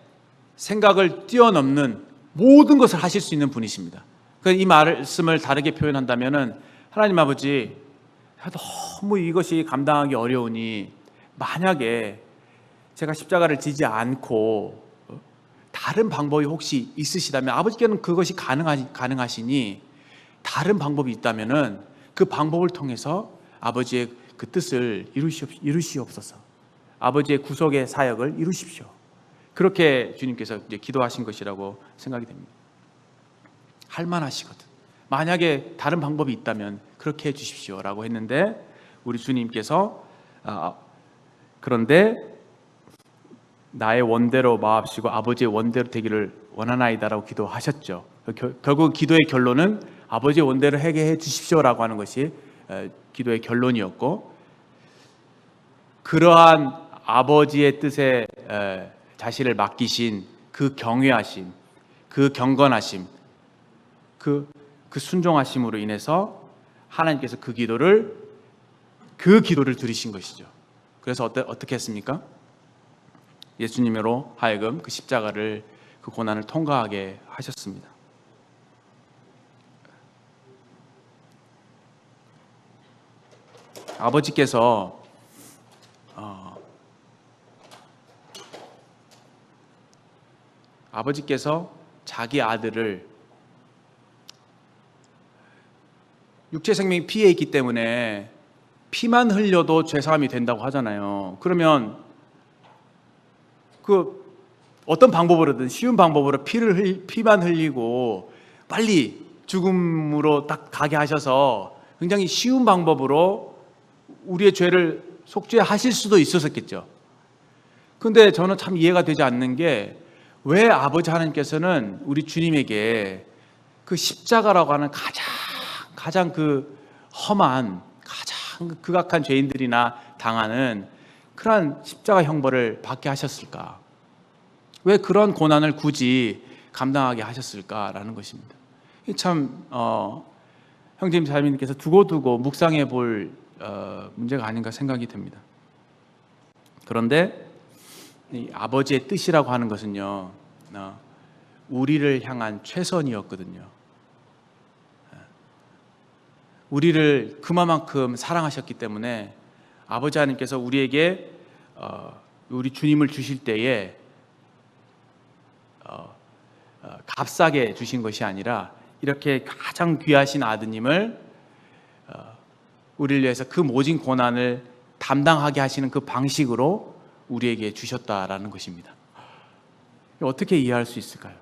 생각을 뛰어넘는 모든 것을 하실 수 있는 분이십니다. 이 말씀을 다르게 표현한다면은 하나님 아버지, 너무 이것이 감당하기 어려우니 만약에 제가 십자가를 지지 않고 다른 방법이 혹시 있으시다면, 아버지께는 그것이 가능하시니 다른 방법이 있다면은 그 방법을 통해서 아버지의 그 뜻을 이루시옵소서. 아버지의 구속의 사역을 이루십시오. 그렇게 주님께서 이제 기도하신 것이라고 생각이 됩니다. 할만하시거든. 만약에 다른 방법이 있다면 그렇게 해주십시오라고 했는데, 우리 주님께서 그런데 나의 원대로 마옵시고 아버지의 원대로 되기를 원하나이다라고 기도하셨죠. 결국 기도의 결론은 아버지의 원대로 하게 해 주십시오라고 하는 것이 기도의 결론이었고, 그러한 아버지의 뜻에 자신을 맡기신 그 경외하심, 그 경건하심, 그 순종하심으로 인해서 하나님께서 그 기도를 들으신 것이죠. 그래서 어떻게 했습니까? 예수님으로 하여금 그 십자가를, 그 고난을 통과하게 하셨습니다. 아버지께서 자기 아들을, 육체 생명이 피에 있기 때문에 피만 흘려도 죄사함이 된다고 하잖아요. 그러면 그 어떤 방법으로든 쉬운 방법으로 피만 흘리고 빨리 죽음으로 딱 가게 하셔서 굉장히 쉬운 방법으로 우리의 죄를 속죄하실 수도 있었겠죠. 근데 저는 참 이해가 되지 않는 게, 왜 아버지 하나님께서는 우리 주님에게 그 십자가라고 하는 가장 그 험한, 가장 극악한 죄인들이나 당하는 그러한 십자가 형벌을 받게 하셨을까? 왜 그런 고난을 굳이 감당하게 하셨을까라는 것입니다. 참 형제님 자매님께서 두고두고 묵상해 볼 문제가 아닌가 생각이 됩니다. 그런데 이 아버지의 뜻이라고 하는 것은요, 우리를 향한 최선이었거든요. 우리를 그만큼 사랑하셨기 때문에 아버지 하나님께서 우리에게 우리 주님을 주실 때에 값싸게 주신 것이 아니라, 이렇게 가장 귀하신 아드님을 우리를 위해서 그 모진 고난을 담당하게 하시는 그 방식으로 우리에게 주셨다라는 것입니다. 어떻게 이해할 수 있을까요?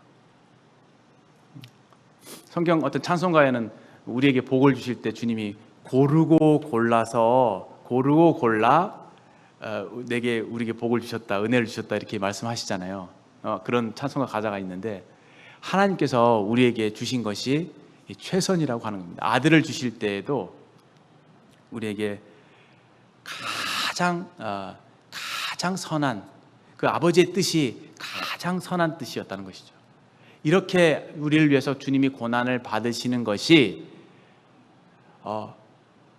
성경 어떤 찬송가에는 우리에게 복을 주실 때 주님이 고르고 골라 내게 우리에게 복을 주셨다, 은혜를 주셨다 이렇게 말씀하시잖아요. 그런 찬송가 가사가 있는데 하나님께서 우리에게 주신 것이 최선이라고 하는 겁니다. 아들을 주실 때에도 우리에게 가장 선한 그 아버지의 뜻이 가장 선한 뜻이었다는 것이죠. 이렇게 우리를 위해서 주님이 고난을 받으시는 것이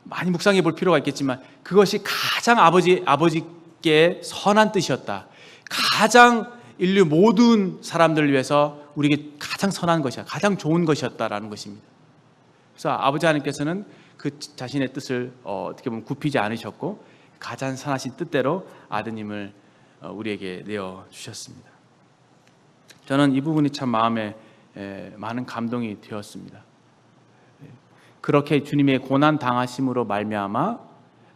많이 묵상해 볼 필요가 있겠지만 그것이 가장 아버지께 선한 뜻이었다. 가장 인류 모든 사람들을 위해서 우리에게 가장 선한 것이야, 가장 좋은 것이었다라는 것입니다. 그래서 아버지 하나님께서는 그 자신의 뜻을 어떻게 보면 굽히지 않으셨고 가장 선하신 뜻대로 아드님을 우리에게 내어 주셨습니다. 저는 이 부분이 참 마음에 많은 감동이 되었습니다. 그렇게 주님의 고난 당하심으로 말미암아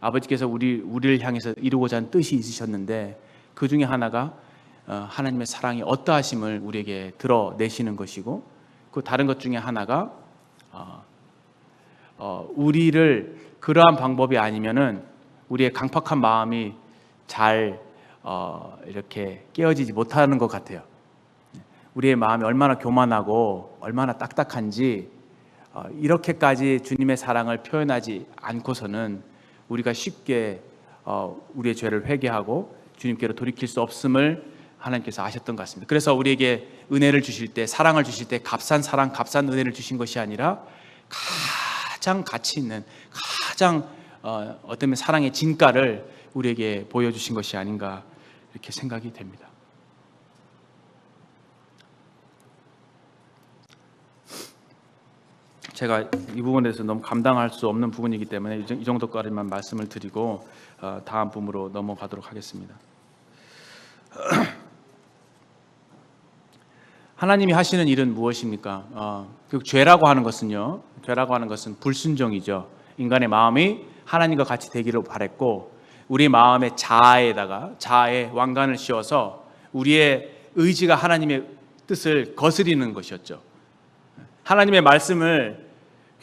아버지께서 우리를 향해서 이루고자 하는 뜻이 있으셨는데 그 중에 하나가 하나님의 사랑이 어떠하심을 우리에게 드러내시는 것이고 그 다른 것 중에 하나가 우리를 그러한 방법이 아니면은 우리의 강팍한 마음이 잘 이렇게 깨어지지 못하는 것 같아요. 우리의 마음이 얼마나 교만하고 얼마나 딱딱한지 이렇게까지 주님의 사랑을 표현하지 않고서는 우리가 쉽게 우리의 죄를 회개하고 주님께로 돌이킬 수 없음을 하나님께서 아셨던 것 같습니다. 그래서 우리에게 은혜를 주실 때, 사랑을 주실 때 값싼 사랑, 값싼 은혜를 주신 것이 아니라 가장 가치 있는, 가장 어떤 사랑의 진가를 우리에게 보여주신 것이 아닌가 이렇게 생각이 됩니다. 제가 이 부분에 대해서 너무 감당할 수 없는 부분이기 때문에 이 정도까지만 말씀을 드리고 다음 부분으로 넘어가도록 하겠습니다. 하나님이 하시는 일은 무엇입니까? 그 죄라고 하는 것은요, 죄라고 하는 것은 불순종이죠. 인간의 마음이 하나님과 같이 되기를 바랬고 우리 마음의 자아에 왕관을 씌워서 우리의 의지가 하나님의 뜻을 거스리는 것이었죠. 하나님의 말씀을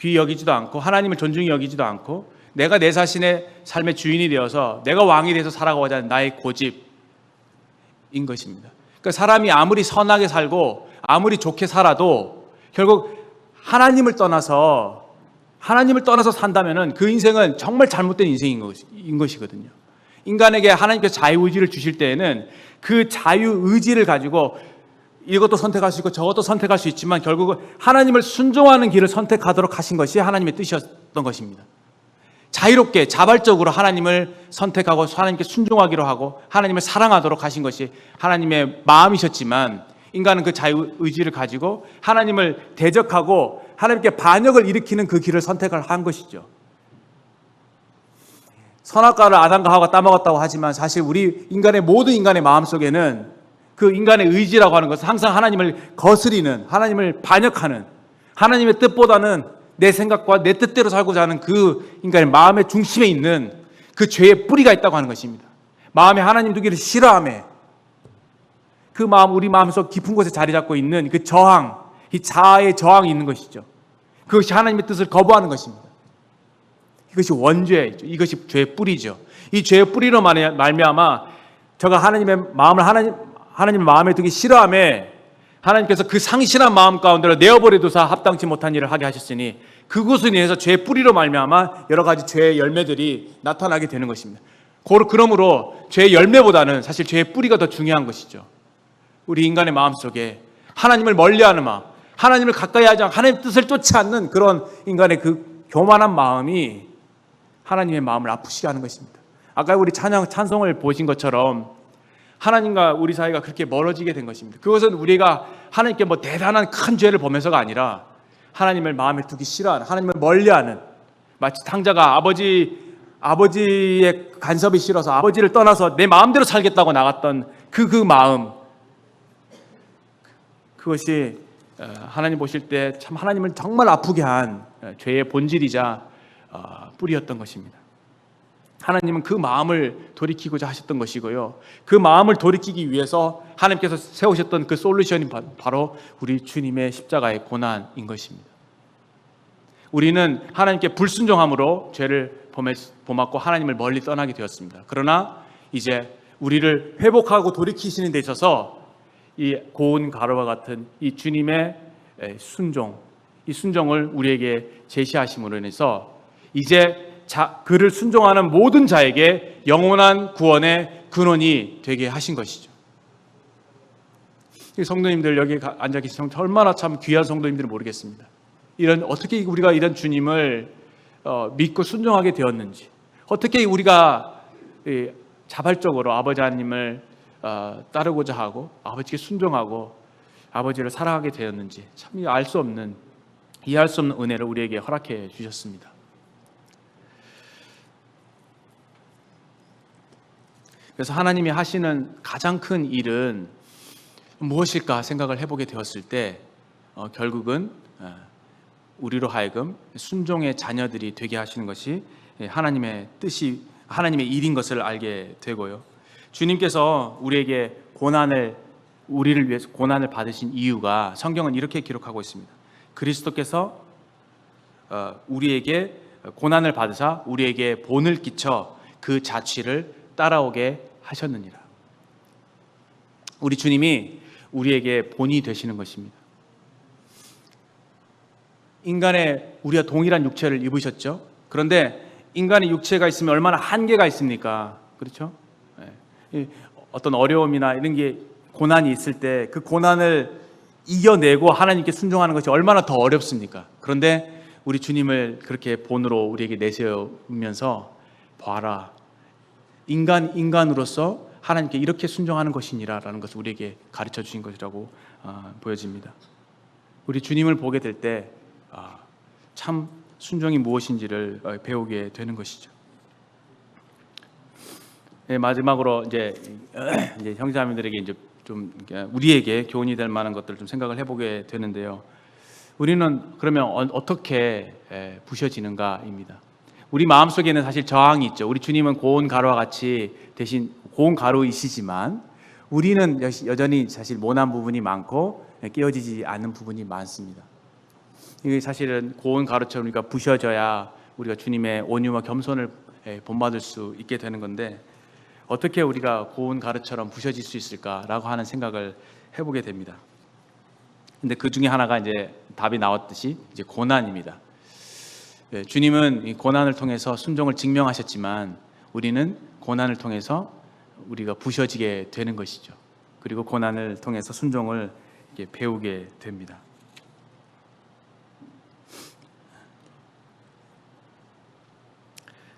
귀히 여기지도 않고 하나님을 존중히 여기지도 않고 내가 내 자신의 삶의 주인이 되어서 내가 왕이 돼서 살아가고자 하는 나의 고집인 것입니다. 그러니까 사람이 아무리 선하게 살고 아무리 좋게 살아도 결국 하나님을 떠나서 산다면은 그 인생은 정말 잘못된 인생인 것이거든요. 인간에게 하나님께서 자유의지를 주실 때에는 그 자유의지를 가지고 이것도 선택할 수 있고 저것도 선택할 수 있지만 결국은 하나님을 순종하는 길을 선택하도록 하신 것이 하나님의 뜻이었던 것입니다. 자유롭게 자발적으로 하나님을 선택하고 하나님께 순종하기로 하고 하나님을 사랑하도록 하신 것이 하나님의 마음이셨지만 인간은 그 자유의지를 가지고 하나님을 대적하고 하나님께 반역을 일으키는 그 길을 선택을 한 것이죠. 선악과를 아담과 하와가 따먹었다고 하지만 사실 우리 모든 인간의 마음속에는 그 인간의 의지라고 하는 것은 항상 하나님을 거스리는, 하나님을 반역하는, 하나님의 뜻보다는 내 생각과 내 뜻대로 살고자 하는 그 인간의 마음의 중심에 있는 그 죄의 뿌리가 있다고 하는 것입니다. 마음에 하나님 두기를 싫어하며 그 마음, 우리 마음속 깊은 곳에 자리 잡고 있는 그 저항, 이 자아의 저항이 있는 것이죠. 그것이 하나님의 뜻을 거부하는 것입니다. 이것이 원죄이죠. 이것이 죄의 뿌리죠. 이 죄의 뿌리로 말미암아 저가 하나님의 마음에 두기 싫어하며 하나님께서 그 상실한 마음 가운데로 내어버려두사 합당치 못한 일을 하게 하셨으니 그것으로 인해서 죄의 뿌리로 말미암아 여러 가지 죄의 열매들이 나타나게 되는 것입니다. 그러므로 죄의 열매보다는 사실 죄의 뿌리가 더 중요한 것이죠. 우리 인간의 마음속에 하나님을 멀리하는 마음, 하나님을 가까이 하지 않고 하나님의 뜻을 쫓지 않는 그런 인간의 그 교만한 마음이 하나님의 마음을 아프시게 하는 것입니다. 아까 우리 찬송을 보신 것처럼 하나님과 우리 사이가 그렇게 멀어지게 된 것입니다. 그것은 우리가 하나님께 뭐 대단한 큰 죄를 범해서가 아니라 하나님을 마음에 두기 싫어하는, 하나님을 멀리하는, 마치 탕자가 아버지의 간섭이 싫어서 아버지를 떠나서 내 마음대로 살겠다고 나갔던 그 마음, 그것이 하나님 보실 때 참 하나님을 정말 아프게 한 죄의 본질이자 뿌리였던 것입니다. 하나님은 그 마음을 돌이키고자 하셨던 것이고요. 그 마음을 돌이키기 위해서 하나님께서 세우셨던 그 솔루션이 바로 우리 주님의 십자가의 고난인 것입니다. 우리는 하나님께 불순종함으로 죄를 범했고 하나님을 멀리 떠나게 되었습니다. 그러나 이제 우리를 회복하고 돌이키시는 데 있어서 이 고운 가루와 같은 이 주님의 순종, 이 순종을 우리에게 제시하심으로 인해서 이제 그를 순종하는 모든 자에게 영원한 구원의 근원이 되게 하신 것이죠. 성도님들 여기 앉아 계신 성도 얼마나 참 귀한 성도님들은 모르겠습니다. 어떻게 우리가 이런 주님을 믿고 순종하게 되었는지, 어떻게 우리가 자발적으로 아버지 하나님을 따르고자 하고 아버지께 순종하고 아버지를 사랑하게 되었는지 참 이해할 수 없는 은혜를 우리에게 허락해 주셨습니다. 그래서 하나님이 하시는 가장 큰 일은 무엇일까 생각을 해보게 되었을 때 결국은 우리로 하여금 순종의 자녀들이 되게 하시는 것이 하나님의 뜻이, 하나님의 일인 것을 알게 되고요. 주님께서 우리를 위해서 고난을 받으신 이유가 성경은 이렇게 기록하고 있습니다. 그리스도께서 우리에게 고난을 받으사 우리에게 본을 끼쳐 그 자취를 따라오게 하셨느니라. 우리 주님이 우리에게 본이 되시는 것입니다. 우리와 동일한 육체를 입으셨죠. 그런데 인간의 육체가 있으면 얼마나 한계가 있습니까? 그렇죠? 어떤 어려움이나 이런 게 고난이 있을 때 그 고난을 이겨내고 하나님께 순종하는 것이 얼마나 더 어렵습니까? 그런데 우리 주님을 그렇게 본으로 우리에게 내세우면서 봐라, 인간으로서 하나님께 이렇게 순종하는 것이니라라는 것을 우리에게 가르쳐 주신 것이라고 보여집니다. 우리 주님을 보게 될 때 참 순종이 무엇인지를 배우게 되는 것이죠. 마지막으로 이제 형제자매들에게 이제 좀 우리에게 교훈이 될 만한 것들을 좀 생각을 해보게 되는데요. 우리는 그러면 어떻게 부셔지는가입니다. 우리 마음속에는 사실 저항이 있죠. 우리 주님은 고운 가루와 같이 대신 고운 가루이시지만 우리는 여전히 사실 모난 부분이 많고 깨어지지 않는 부분이 많습니다. 이게 사실은 고운 가루처럼 우리가 부셔져야 우리가 주님의 온유와 겸손을 본받을 수 있게 되는 건데 어떻게 우리가 고운 가루처럼 부셔질 수 있을까라고 하는 생각을 해보게 됩니다. 근데 그 중에 하나가 이제 답이 나왔듯이 이제 고난입니다. 주님은 이 고난을 통해서 순종을 증명하셨지만 우리는 고난을 통해서 우리가 부셔지게 되는 것이죠. 그리고 고난을 통해서 순종을 배우게 됩니다.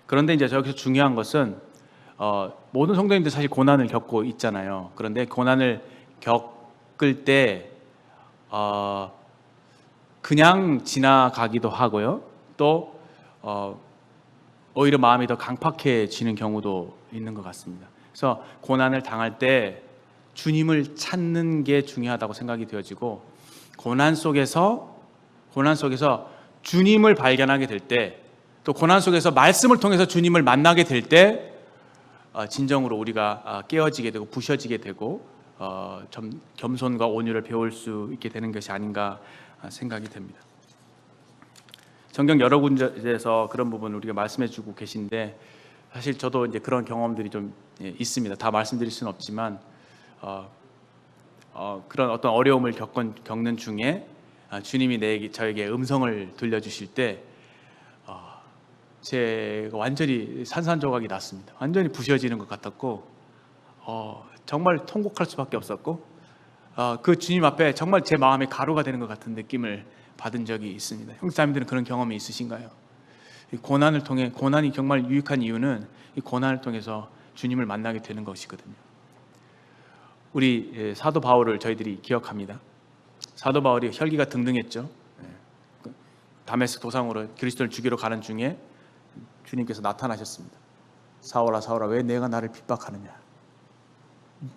그런데 이제 저기서 중요한 것은 모든 성도님들 사실 고난을 겪고 있잖아요. 그런데 고난을 겪을 때 그냥 지나가기도 하고요. 또 오히려 마음이 더 강팍해지는 경우도 있는 것 같습니다. 그래서 고난을 당할 때 주님을 찾는 게 중요하다고 생각이 되어지고 고난 속에서 주님을 발견하게 될 때, 또 고난 속에서 말씀을 통해서 주님을 만나게 될 때 진정으로 우리가 깨어지게 되고 부셔지게 되고 겸손과 온유를 배울 수 있게 되는 것이 아닌가 생각이 됩니다. 성경 여러 군데에서 그런 부분 우리가 말씀해주고 계신데 사실 저도 이제 그런 경험들이 좀 있습니다. 다 말씀드릴 수는 없지만 그런 어떤 어려움을 겪는 중에 주님이 저에게 음성을 들려주실 때 제가 완전히 산산조각이 났습니다. 완전히 부셔지는 것 같았고 정말 통곡할 수밖에 없었고 그 주님 앞에 정말 제 마음에 가루가 되는 것 같은 느낌을 받은 적이 있습니다. 형제자매들은 그런 경험이 있으신가요? 고난이 정말 유익한 이유는 이 고난을 통해서 주님을 만나게 되는 것이거든요. 우리 사도 바울을 저희들이 기억합니다. 사도 바울이 혈기가 등등했죠. 다메섹 도상으로 그리스도를 죽이러 가는 중에 주님께서 나타나셨습니다. 사울아 사울아 왜 내가 나를 핍박하느냐.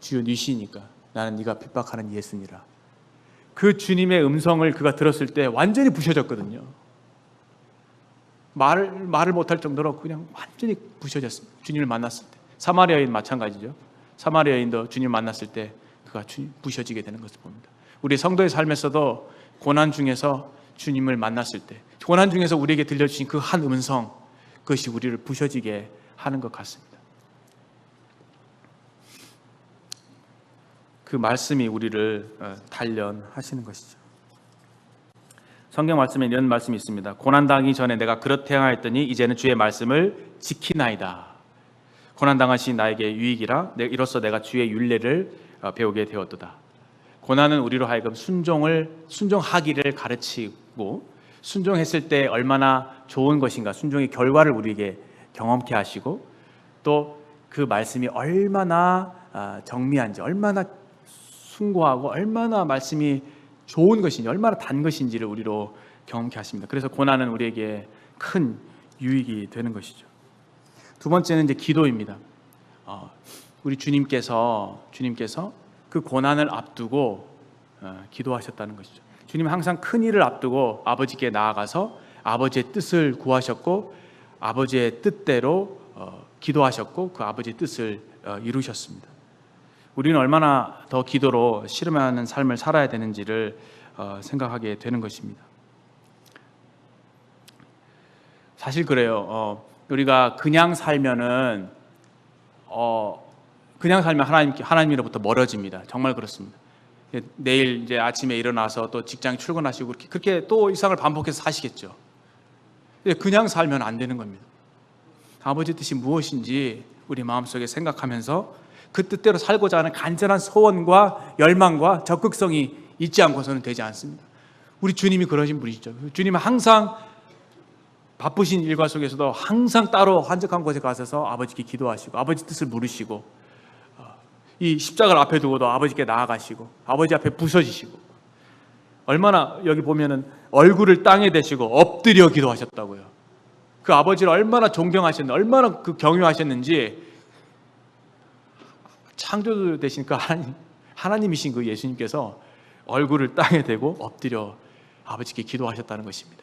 주여 니시니까 나는 네가 핍박하는 예수니라. 그 주님의 음성을 그가 들었을 때 완전히 부셔졌거든요. 말을 못할 정도로 그냥 완전히 부셔졌습니다. 주님을 만났을 때. 사마리아 여인 마찬가지죠. 사마리아 여인도 주님 만났을 때 그가 부셔지게 되는 것을 봅니다. 우리 성도의 삶에서도 고난 중에서 주님을 만났을 때, 고난 중에서 우리에게 들려주신 그 한 음성, 그것이 우리를 부셔지게 하는 것 같습니다. 그 말씀이 우리를 단련하시는 것이죠. 성경 말씀에 이런 말씀이 있습니다. 고난당하기 전에 내가 그렇게 행하였더니 이제는 주의 말씀을 지키나이다. 고난당하신 나에게 유익이라 이로써 내가 주의 율례를 배우게 되었도다. 고난은 우리로 하여금 순종하기를 가르치고, 순종했을 때 얼마나 좋은 것인가, 순종의 결과를 우리에게 경험케 하시고, 또 그 말씀이 얼마나 정미한지, 얼마나 숭고하고 얼마나 말씀이 좋은 것인지, 얼마나 단 것인지를 우리로 경험케 하십니다. 그래서 고난은 우리에게 큰 유익이 되는 것이죠. 두 번째는 이제 기도입니다. 우리 주님께서 그 고난을 앞두고 기도하셨다는 것이죠. 주님은 항상 큰 일을 앞두고 아버지께 나아가서 아버지의 뜻을 구하셨고, 아버지의 뜻대로 기도하셨고, 그 아버지의 뜻을 이루셨습니다. 우리는 얼마나 더 기도로 씨름하는 삶을 살아야 되는지를 생각하게 되는 것입니다. 사실 그래요. 우리가 그냥 살면 하나님으로부터 멀어집니다. 정말 그렇습니다. 내일 이제 아침에 일어나서 또 직장 출근하시고 그렇게 또 일상을 반복해서 사시겠죠. 그냥 살면 안 되는 겁니다. 아버지 뜻이 무엇인지 우리 마음속에 생각하면서 그 뜻대로 살고자 하는 간절한 소원과 열망과 적극성이 있지 않고서는 되지 않습니다. 우리 주님이 그러신 분이시죠. 주님은 항상 바쁘신 일과 속에서도 항상 따로 한적한 곳에 가셔서 아버지께 기도하시고, 아버지 뜻을 물으시고, 이 십자가를 앞에 두고도 아버지께 나아가시고, 아버지 앞에 부서지시고, 얼마나 여기 보면은 얼굴을 땅에 대시고 엎드려 기도하셨다고요. 그 아버지를 얼마나 존경하셨는지, 얼마나 그 경유하셨는지, 창조주 되신 그 하나님이신 그 예수님께서 얼굴을 땅에 대고 엎드려 아버지께 기도하셨다는 것입니다.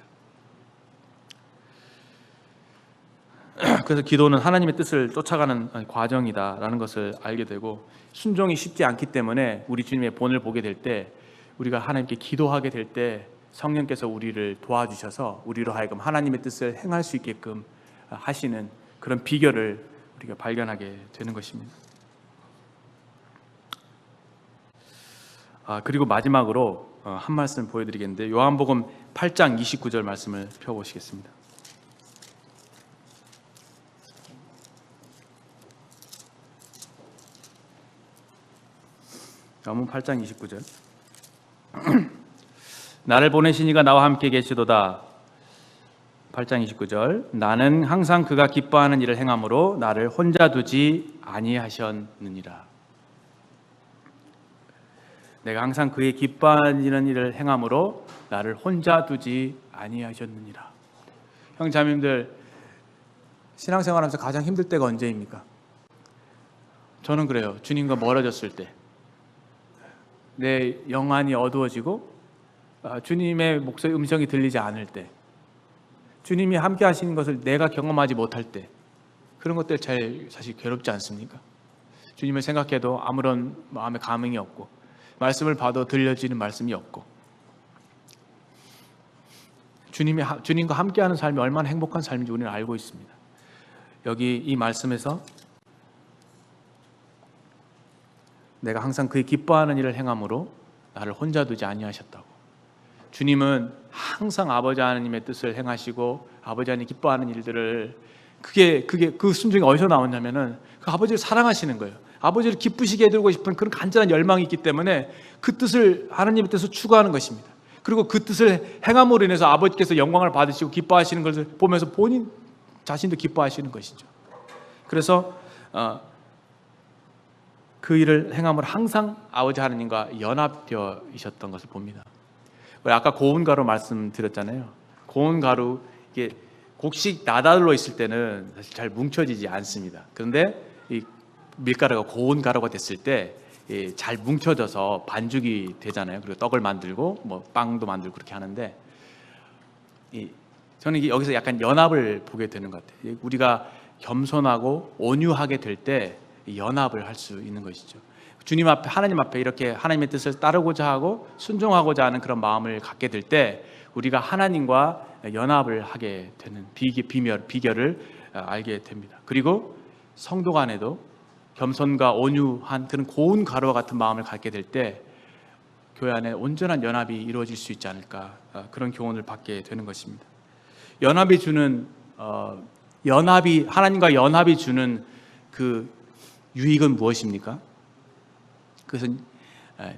그래서 기도는 하나님의 뜻을 쫓아가는 과정이다라는 것을 알게 되고, 순종이 쉽지 않기 때문에 우리 주님의 본을 보게 될 때, 우리가 하나님께 기도하게 될 때 성령께서 우리를 도와주셔서 우리로 하여금 하나님의 뜻을 행할 수 있게끔 하시는 그런 비결을 우리가 발견하게 되는 것입니다. 그리고 마지막으로 한 말씀 보여드리겠는데, 요한복음 8장 29절 말씀을 펴보시겠습니다. 요한복음 8장 29절. 나를 보내신 이가 나와 함께 계시도다. 8장 29절. 나는 항상 그가 기뻐하는 일을 행함으로 나를 혼자 두지 아니하셨느니라. 내가 항상 그의 기뻐하는 일을 행함으로 나를 혼자 두지 아니하셨느니라. 형제자매님들, 신앙생활하면서 가장 힘들 때가 언제입니까? 저는 그래요. 주님과 멀어졌을 때, 내 영안이 어두워지고 주님의 목소리 음성이 들리지 않을 때, 주님이 함께 하시는 것을 내가 경험하지 못할 때, 그런 것들 사실 괴롭지 않습니까? 주님을 생각해도 아무런 마음의 감흥이 없고, 말씀을 봐도 들려지는 말씀이 없고, 주님과 함께하는 삶이 얼마나 행복한 삶인지 우리는 알고 있습니다. 여기 이 말씀에서 내가 항상 그의 기뻐하는 일을 행함으로 나를 혼자 두지 아니하셨다고. 주님은 항상 아버지 하나님의 뜻을 행하시고 아버지 하나님 기뻐하는 일들을, 그 순종이 어디서 나오냐면은 그 아버지를 사랑하시는 거예요. 아버지를 기쁘시게 해드리고 싶은 그런 간절한 열망이 있기 때문에 그 뜻을, 하나님의 뜻을 추구하는 것입니다. 그리고 그 뜻을 행함으로 인해서 아버지께서 영광을 받으시고 기뻐하시는 것을 보면서 본인 자신도 기뻐하시는 것이죠. 그래서 그 일을 행함으로 항상 아버지 하나님과 연합되어 있었던 것을 봅니다. 아까 고운 가루 말씀드렸잖아요. 고운 가루, 이게 곡식 나달로 있을 때는 사실 잘 뭉쳐지지 않습니다. 그런데 이 밀가루가 고운 가루가 됐을 때 잘 뭉쳐져서 반죽이 되잖아요. 그리고 떡을 만들고 뭐 빵도 만들고 그렇게 하는데, 저는 여기서 약간 연합을 보게 되는 것 같아요. 우리가 겸손하고 온유하게 될 때 연합을 할 수 있는 것이죠. 주님 앞에, 하나님 앞에 이렇게 하나님의 뜻을 따르고자 하고 순종하고자 하는 그런 마음을 갖게 될 때 우리가 하나님과 연합을 하게 되는 비결을 알게 됩니다. 그리고 성도 간에도 겸손과 온유한 그런 고운 가루와 같은 마음을 갖게 될 때 교회 안에 온전한 연합이 이루어질 수 있지 않을까, 그런 교훈을 받게 되는 것입니다. 연합이 주는 하나님과 연합이 주는 그 유익은 무엇입니까? 그것은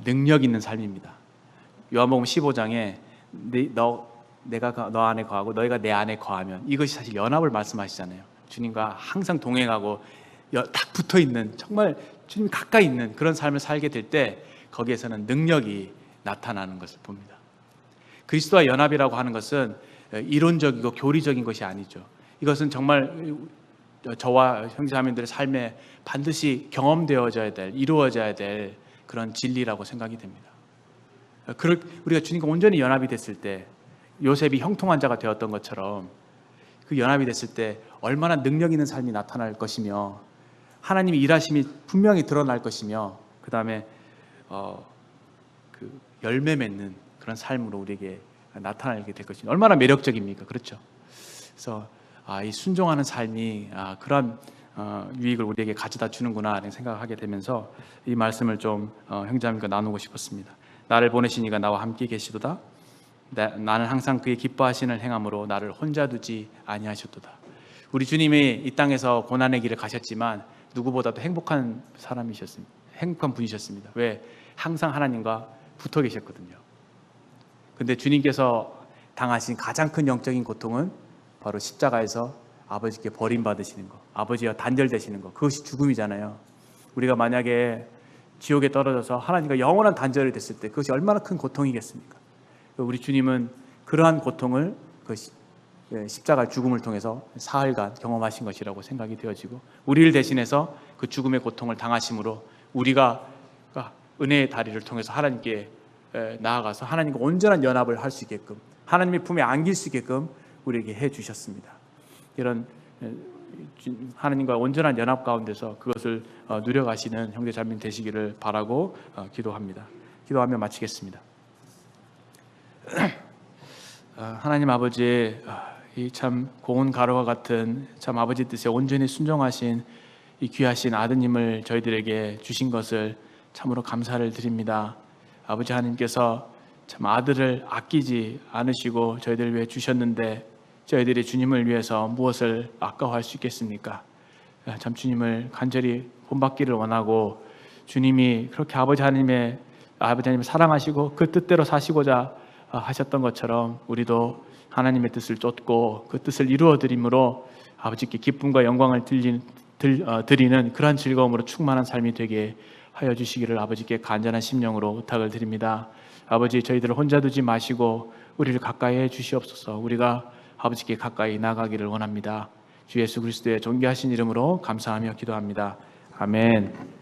능력 있는 삶입니다. 요한복음 15장에 내가 너 안에 거하고 너희가 내 안에 거하면, 이것이 사실 연합을 말씀하시잖아요. 주님과 항상 동행하고 딱 붙어 있는, 정말 주님 가까이 있는 그런 삶을 살게 될 때 거기에서는 능력이 나타나는 것을 봅니다. 그리스도와 연합이라고 하는 것은 이론적이고 교리적인 것이 아니죠. 이것은 정말 저와 형제자매들의 삶에 반드시 경험되어져야 될, 이루어져야 될 그런 진리라고 생각이 됩니다. 우리가 주님과 온전히 연합이 됐을 때, 요셉이 형통한 자가 되었던 것처럼 그 연합이 됐을 때 얼마나 능력 있는 삶이 나타날 것이며, 하나님의 일하심이 분명히 드러날 것이며, 그 다음에 그 열매 맺는 그런 삶으로 우리에게 나타나게 될 것이니 얼마나 매력적입니까? 그렇죠? 그래서 이 순종하는 삶이 그런 유익을 우리에게 가져다 주는구나 라는 생각을 하게 되면서 이 말씀을 좀 형제자매과 나누고 싶었습니다. 나를 보내신 이가 나와 함께 계시도다. 나는 항상 그의 기뻐하시는 행함으로 나를 혼자 두지 아니하셨도다. 우리 주님이 이 땅에서 고난의 길을 가셨지만 누구보다도 행복한 사람이셨습니다. 행복한 분이셨습니다. 왜? 항상 하나님과 붙어 계셨거든요. 근데 주님께서 당하신 가장 큰 영적인 고통은 바로 십자가에서 아버지께 버림받으시는 것, 아버지와 단절되시는 것, 그것이 죽음이잖아요. 우리가 만약에 지옥에 떨어져서 하나님과 영원한 단절이 됐을 때 그것이 얼마나 큰 고통이겠습니까? 우리 주님은 그러한 고통을 십자가 죽음을 통해서 사흘간 경험하신 것이라고 생각이 되어지고, 우리를 대신해서 그 죽음의 고통을 당하심으로 우리가 은혜의 다리를 통해서 하나님께 나아가서 하나님과 온전한 연합을 할 수 있게끔, 하나님의 품에 안길 수 있게끔 우리에게 해 주셨습니다. 이런 하나님과 온전한 연합 가운데서 그것을 누려가시는 형제자매 되시기를 바라고 기도합니다. 기도하며 마치겠습니다. 하나님 아버지, 이 참 고운 가루와 같은 참 아버지 뜻에 온전히 순종하신 이 귀하신 아드님을 저희들에게 주신 것을 참으로 감사를 드립니다. 아버지 하나님께서 참 아들을 아끼지 않으시고 저희들을 위해 주셨는데 저희들이 주님을 위해서 무엇을 아까워할 수 있겠습니까? 참 주님을 간절히 본받기를 원하고, 주님이 그렇게 아버지 하나님을 사랑하시고 그 뜻대로 사시고자 하셨던 것처럼 우리도 하나님의 뜻을 쫓고 그 뜻을 이루어드림으로 아버지께 기쁨과 영광을 드리는 그러한 즐거움으로 충만한 삶이 되게 하여 주시기를 아버지께 간절한 심령으로 부탁을 드립니다. 아버지, 저희들을 혼자 두지 마시고 우리를 가까이 해 주시옵소서. 우리가 아버지께 가까이 나가기를 원합니다. 주 예수 그리스도의 존귀하신 이름으로 감사하며 기도합니다. 아멘.